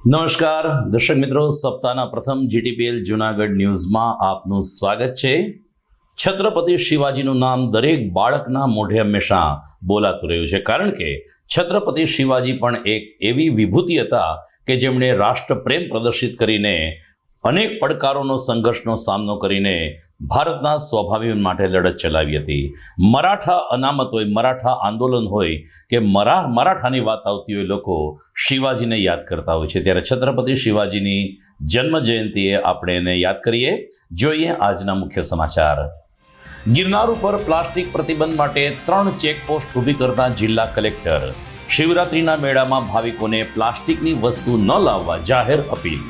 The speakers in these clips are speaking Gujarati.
નમસ્કાર દર્શક મિત્રો, સપ્તાહના પ્રથમ જીટીપીએલ જૂનાગઢ ન્યૂઝમાં આપનું સ્વાગત છે। છત્રપતિ શિવાજીનું નામ દરેક બાળકના મોઢે હંમેશા બોલાતું રહ્યું છે, કારણ કે છત્રપતિ શિવાજી પણ એક એવી વિભૂતિ હતા કે જેમણે રાષ્ટ્રપ્રેમ પ્રદર્શિત કરીને અનેક પડકારોનો સંઘર્ષનો સામનો કરીને ભારતના સ્વાભિમાન માટે લડત ચલાવી હતી। મરાઠા અનામત હોય, મરાઠા આંદોલન હોય કે મરાઠાની વાત આવતી હોય, લોકો શિવાજીને યાદ કરતા હોય છે। ત્યારે છત્રપતિ શિવાજીની જન્મ જયંતિએ આપણે એને યાદ કરીએ। જોઈએ આજના મુખ્ય સમાચાર। ગિરનાર ઉપર પ્લાસ્ટિક પ્રતિબંધ માટે 3 ચેકપોસ્ટ ઊભી કરતા જિલ્લા કલેક્ટર। શિવરાત્રિના મેળામાં ભાવિકોને પ્લાસ્ટિકની વસ્તુ ન લાવવા જાહેર અપીલ।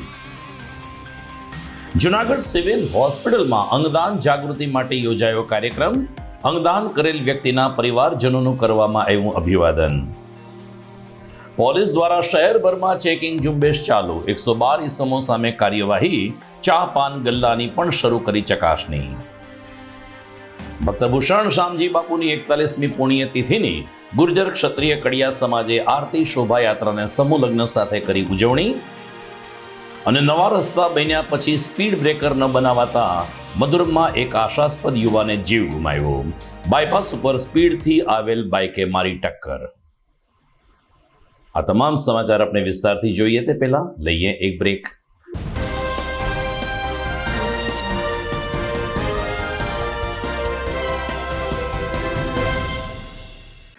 જૂનાગઢ સિવિલ હોસ્પિટલમાં અંગદાન જાગૃતિ માટે યોજાયો કાર્યક્રમ। અંગદાન કરેલ વ્યક્તિના પરિવારજનોનું કરવામાં આવ્યું અભિવાદન। પોલીસ દ્વારા શહેરભરમાં ચેકિંગ ઝુંબેશ ચાલુ। 112 ઇસમો સામે કાર્યવાહી। ચા પાન ગલ્લાની પણ શરૂ કરી ચકાસણી। ભક્તભૂષણ શામજી બાપુની 41મી પુણ્યતિથિની ગુર્જર ક્ષત્રિય કડિયા સમાજે આરતી શોભાયાત્રાને સમૂહ લગ્ન સાથે કરી ઉજવણી। અને નવા રસ્તા બન્યા પછી સ્પીડ બ્રેકર ન બનાવાતા મધુરમાં એક આશાસ્પદ યુવાને જીવ ગુમાવ્યો। બાયપાસ ઉપર સ્પીડથી આવેલ બાઇકે મારી ટક્કર। આ તમામ સમાચાર આપણે વિસ્તારથી જોઈએ તે પહેલા લઈએ એક બ્રેક।